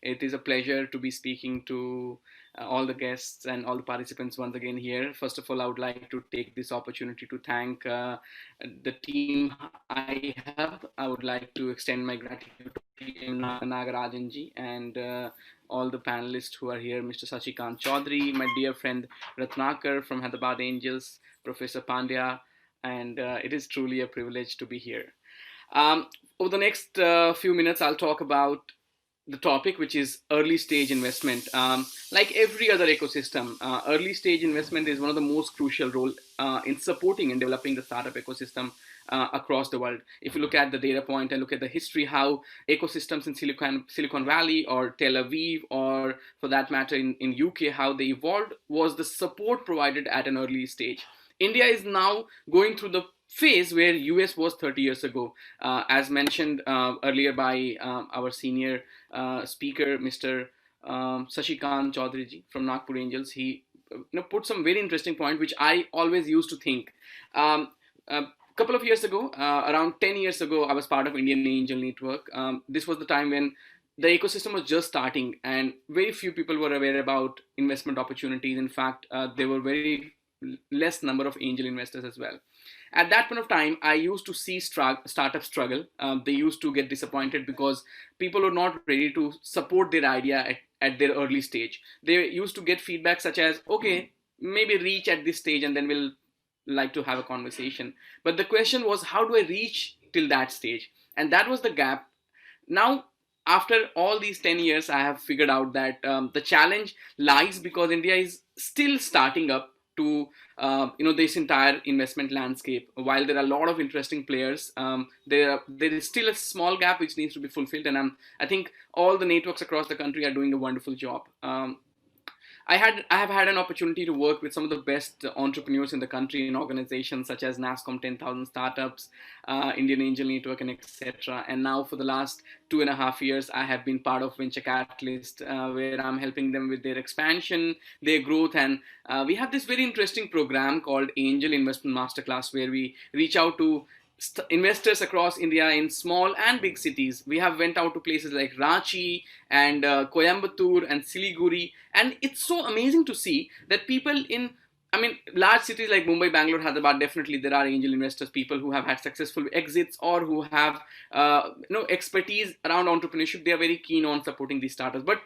It is a pleasure to be speaking to all the guests and all the participants once again here. First of all, I would like to take this opportunity to thank the team iHub. I would like to extend my gratitude to PM Nagarajanji and all the panelists who are here, Mr. 𝒃𝒐𝒖𝒕, my dear friend Ratnakar from Hyderabad Angels, Professor Pandya, and it is truly a privilege to be here. Over the next few minutes, I'll talk about the topic, which is early stage investment. Like every other ecosystem, early stage investment is one of the most crucial role in supporting and developing the startup ecosystem across the world. If you look at the data point and look at the history, how ecosystems in Silicon Valley or Tel Aviv, or for that matter in UK, how they evolved was the support provided at an early stage. India is now going through the phase where US was 30 years ago. As mentioned earlier by our senior speaker, Mr. 𝒃𝒐𝒖𝒕 ji from Nagpur Angels, he put some very interesting point, which I always used to think. A couple of years ago, around 10 years ago, I was part of Indian Angel Network. This was the time when the ecosystem was just starting and very few people were aware about investment opportunities. In fact, there were very less number of angel investors as well. At that point of time, I used to see startups struggle. They used to get disappointed because people were not ready to support their idea at their early stage. They used to get feedback such as, okay, maybe reach at this stage and then we'll like to have a conversation. But the question was, how do I reach till that stage? And that was the gap. Now, after all these 10 years, I have figured out that the challenge lies because India is still starting up to this entire investment landscape. While there are a lot of interesting players, there is still a small gap which needs to be fulfilled, and I think all the networks across the country are doing a wonderful job. I have had an opportunity to work with some of the best entrepreneurs in the country in organizations such as NASSCOM 10,000 Startups, Indian Angel Network, and etc. And now for the last 2.5 years, I have been part of Venture Catalyst, where I'm helping them with their expansion, their growth, and we have this very interesting program called Angel Investment Masterclass, where we reach out to investors across India in small and big cities. We have went out to places like Ranchi and Coimbatore and Siliguri, and it's so amazing to see that people in, large cities like Mumbai, Bangalore, Hyderabad, definitely there are angel investors, people who have had successful exits or who have expertise around entrepreneurship. They are very keen on supporting these startups, but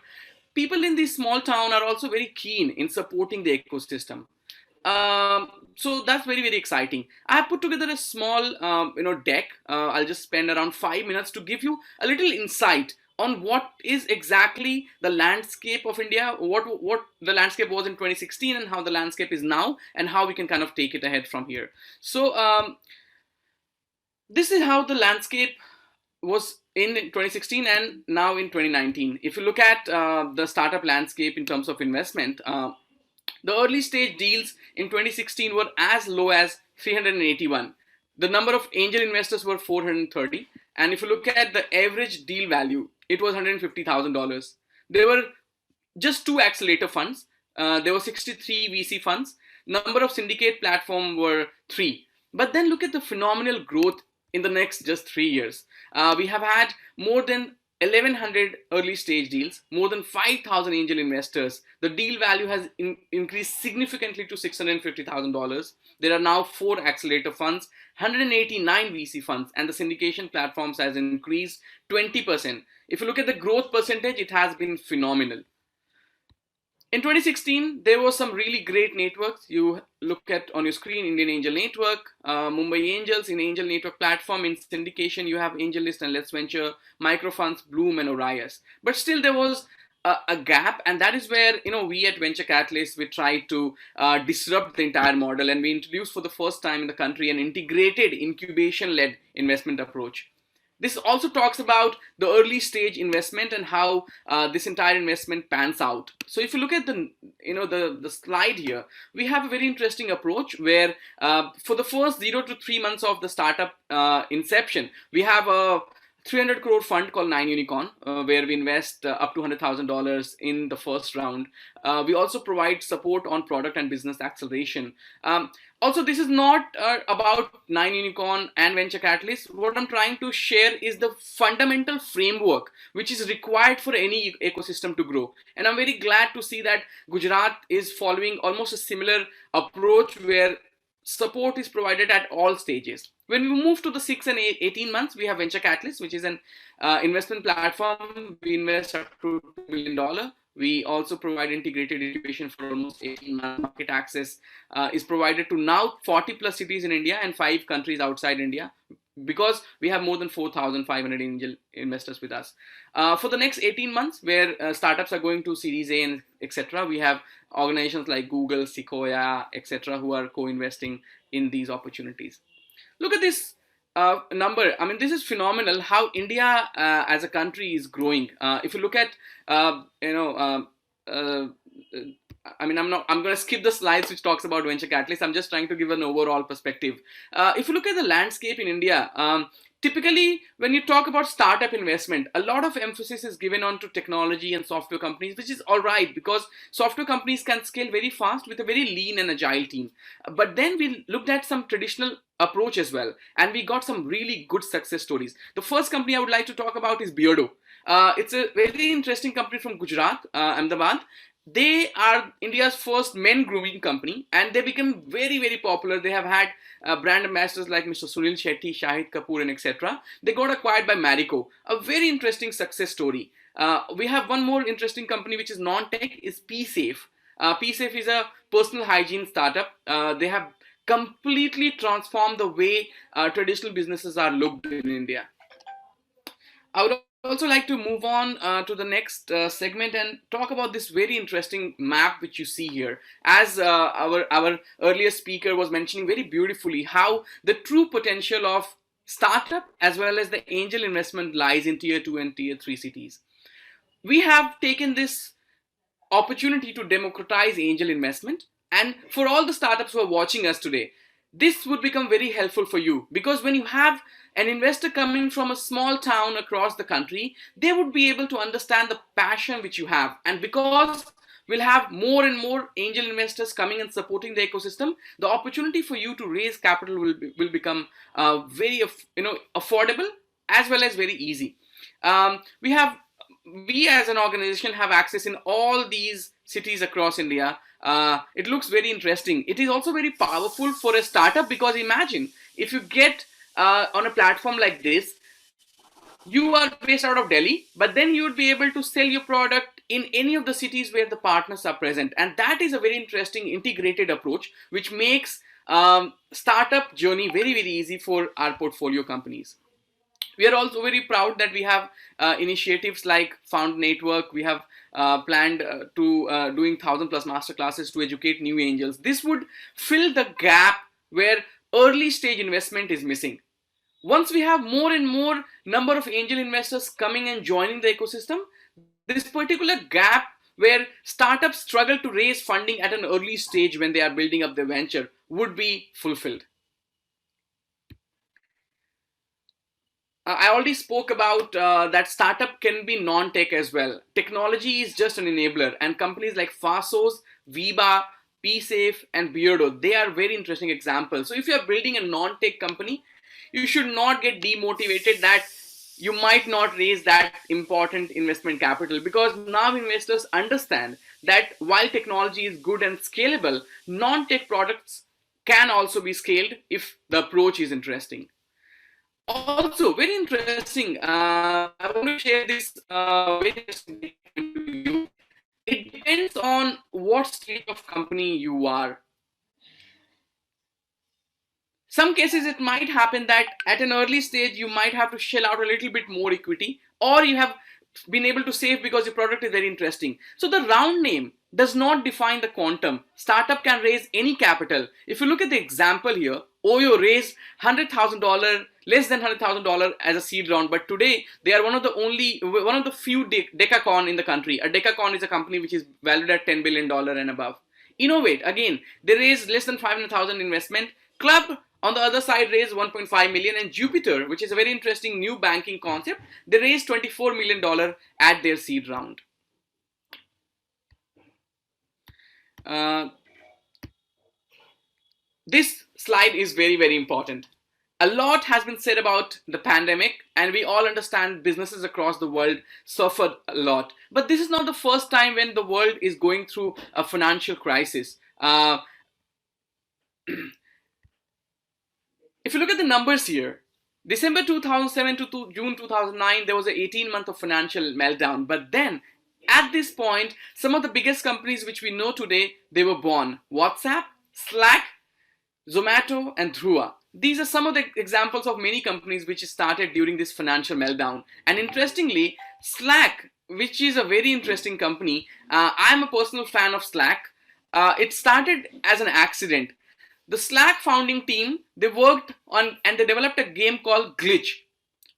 people in this small town are also very keen in supporting the ecosystem. So that's very, very exciting. I have put together a small deck. I'll just spend around 5 minutes to give you a little insight on what is exactly the landscape of India, what the landscape was in 2016 and how the landscape is now, and how we can kind of take it ahead from here. So this is how the landscape was in 2016 and now in 2019. If you look at the startup landscape in terms of investment, the early stage deals in 2016 were as low as 381. The number of angel investors were 430. And if you look at the average deal value, it was $150,000. There were just 2 accelerator funds. There were 63 VC funds. Number of syndicate platform were 3. But then look at the phenomenal growth in the next just 3 years. We have had more than 1,100 early stage deals, more than 5,000 angel investors. The deal value has increased significantly to $650,000. There are now 4 accelerator funds, 189 VC funds, and the syndication platforms has increased 20%. If you look at the growth percentage, it has been phenomenal. In 2016, there were some really great networks. You look at on your screen, Indian Angel Network, Mumbai Angels in Angel Network platform. In syndication, you have AngelList and Let's Venture, Microfunds, Bloom, and Orias. But still, there was a gap, and that is where we at Venture Catalyst, we tried to disrupt the entire model, and we introduced for the first time in the country an integrated incubation-led investment approach. This also talks about the early stage investment and how this entire investment pans out. So if you look at the slide here, we have a very interesting approach where for the first 0 to 3 months of the startup inception, we have a 300 crore fund called 9 Unicorn, where we invest up to $100,000 in the first round. We also provide support on product and business acceleration. Also, this is not about 9 Unicorn and Venture Catalyst. What I'm trying to share is the fundamental framework which is required for any ecosystem to grow. And I'm very glad to see that Gujarat is following almost a similar approach where support is provided at all stages. When we move to the 6 and 18 months, we have Venture Catalyst, which is an investment platform. We invest up to $2 million. We also provide integrated incubation for almost 18 months. Market access is provided to now 40 plus cities in India and 5 countries outside India, because we have more than 4,500 angel investors with us. For the next 18 months, where startups are going to Series A and etc., we have organizations like Google, Sequoia, etc., who are co-investing in these opportunities. Look at this number. I mean, this is phenomenal how India as a country is growing. If you look at, I mean, I'm going to skip the slides which talks about venture capitalists. I'm just trying to give an overall perspective. If you look at the landscape in India, typically when you talk about startup investment, a lot of emphasis is given on to technology and software companies, which is all right because software companies can scale very fast with a very lean and agile team. But then we looked at some traditional approach as well, and we got some really good success stories. The first company I would like to talk about is Beardo. It's a very interesting company from Gujarat, Ahmedabad. They are India's first men grooming company, and they become very, very popular. They have had brand ambassadors like Mr. Sunil Shetty, Shahid Kapoor, and etc. They got acquired by Marico. A very interesting success story. We have one more interesting company which is non-tech, is 𝒃𝒐𝒃. 𝒃𝒐𝒃 is a personal hygiene startup. They have completely transformed the way traditional businesses are looked in India. I would also like to move on to the next segment and talk about this very interesting map which you see here. As our earlier speaker was mentioning very beautifully, how the true potential of startup as well as the angel investment lies in tier 2 and tier 3 cities. We have taken this opportunity to democratize angel investment, and for all the startups who are watching us today, this would become very helpful for you, because when you have an investor coming from a small town across the country, they would be able to understand the passion which you have. And because we'll have more and more angel investors coming and supporting the ecosystem, the opportunity for you to raise capital will become very affordable as well as very easy. We as an organization have access in all these cities across India. It looks very interesting. It is also very powerful for a startup, because imagine if you get on a platform like this, you are based out of Delhi, but then you would be able to sell your product in any of the cities where the partners are present. And that is a very interesting integrated approach, which makes startup journey very, very easy for our portfolio companies. We are also very proud that we have initiatives like Found Network. We have planned to doing 1,000 plus masterclasses to educate new angels. This would fill the gap where early stage investment is missing. Once we have more and more number of angel investors coming and joining the ecosystem, this particular gap where startups struggle to raise funding at an early stage when they are building up their venture would be fulfilled. I already spoke about that startup can be non-tech as well. Technology is just an enabler, and companies like Fasos, Viba, 𝒃𝒐𝒃, and Beardo, they are very interesting examples. So if you are building a non-tech company, you should not get demotivated that you might not raise that important investment capital, because now investors understand that while technology is good and scalable, non-tech products can also be scaled if the approach is interesting. Also, very interesting. I want to share this very interesting thing with you. It depends on what stage of company you are. Some cases it might happen that at an early stage you might have to shell out a little bit more equity, or you have been able to save because your product is very interesting. So the round name does not define the quantum. Startup can raise any capital. If you look at the example here, Oyo raised $100,000, less than $100,000 as a seed round, but today they are one of the few decacorn in the country. A decacorn is a company which is valued at $10 billion and above. Innovate, again, they raised less than 500,000 investment. Club on the other side raised 1.5 million, and Jupiter, which is a very interesting new banking concept, they raised $24 million at their seed round. This slide is very, very important. A lot has been said about the pandemic, and we all understand businesses across the world suffered a lot. But this is not the first time when the world is going through a financial crisis. If you look at the numbers here, December 2007 to June 2009, there was an 18-month of financial meltdown. But then, at this point, some of the biggest companies which we know today, they were born. WhatsApp, Slack, Zomato, and Dhruva. These are some of the examples of many companies which started during this financial meltdown. And interestingly, Slack, which is a very interesting company, I'm a personal fan of Slack. It started as an accident. The Slack founding team, they worked on and they developed a game called Glitch.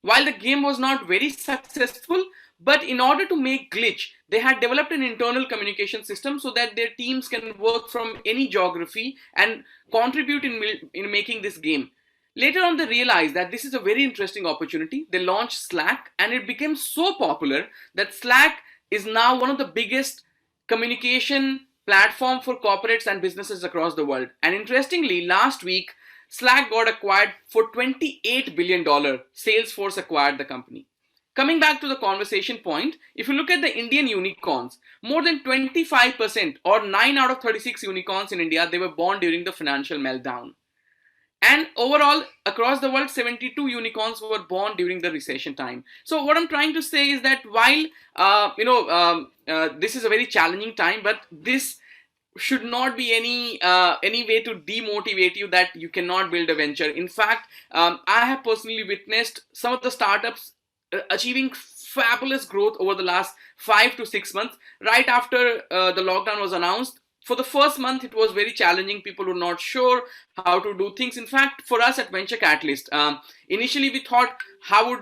While the game was not very successful, but in order to make Glitch, they had developed an internal communication system so that their teams can work from any geography and contribute in making this game. Later on, they realized that this is a very interesting opportunity. They launched Slack, and it became so popular that Slack is now one of the biggest communication platform for corporates and businesses across the world. And interestingly, last week, Slack got acquired for $28 billion. Salesforce acquired the company. Coming back to the conversation point, if you look at the Indian unicorns, more than 25% or 9 out of 36 unicorns in India, they were born during the financial meltdown. And overall, across the world, 72 unicorns were born during the recession time. So what I'm trying to say is that while, this is a very challenging time, but this should not be any way to demotivate you that you cannot build a venture. In fact, I have personally witnessed some of the startups achieving fabulous growth over the last 5 to 6 months. Right after the lockdown was announced, for the first month, it was very challenging. People were not sure how to do things. In fact, for us at Venture Catalyst, initially we thought, how would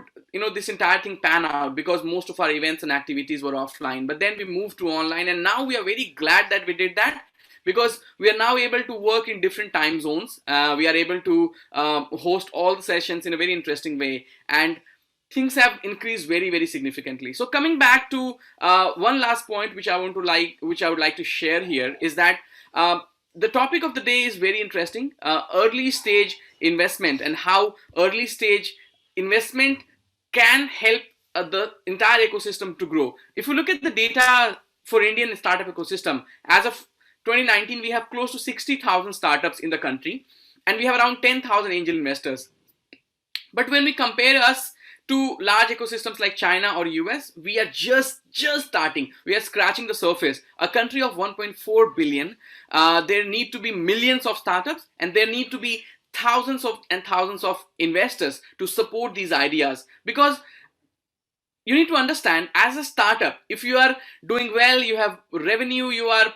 this entire thing pan out, because most of our events and activities were offline. But then we moved to online, and now we are very glad that we did that, because we are now able to work in different time zones. We are able to host all the sessions in a very interesting way, and things have increased very, very significantly. So coming back to one last point which I would like to share here is that the topic of the day is very interesting. Early stage investment, and how early stage investment can help the entire ecosystem to grow. If you look at the data for Indian startup ecosystem, as of 2019, we have close to 60,000 startups in the country, and we have around 10,000 angel investors. But when we compare us to large ecosystems like China or US, we are just starting. We are scratching the surface. A country of 1.4 billion, there need to be millions of startups, and there need to be thousands of investors to support these ideas. Because you need to understand, as a startup, if you are doing well, you have revenue, you are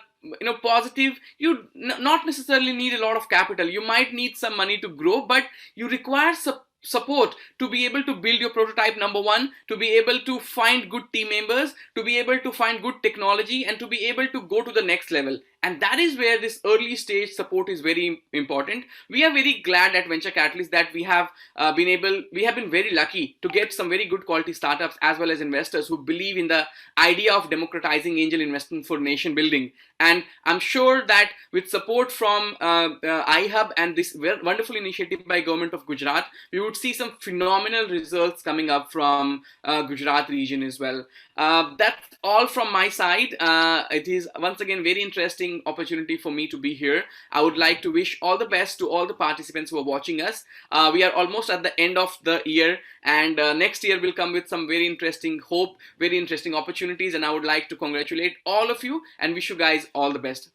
positive, you not necessarily need a lot of capital. You might need some money to grow, but you require support to be able to build your prototype, number one, to be able to find good team members, to be able to find good technology, and to be able to go to the next level. And that is where this early stage support is very important. We are very glad at Venture Catalyst that we have been very lucky to get some very good quality startups as well as investors who believe in the idea of democratizing angel investment for nation building. And I'm sure that with support from iHub and this wonderful initiative by Government of Gujarat, we would see some phenomenal results coming up from Gujarat region as well. That's all from my side. It is once again very interesting opportunity for me to be here. I would like to wish all the best to all the participants who are watching us. We are almost at the end of the year, and next year will come with some very interesting hope, very interesting opportunities, and I would like to congratulate all of you and wish you guys all the best.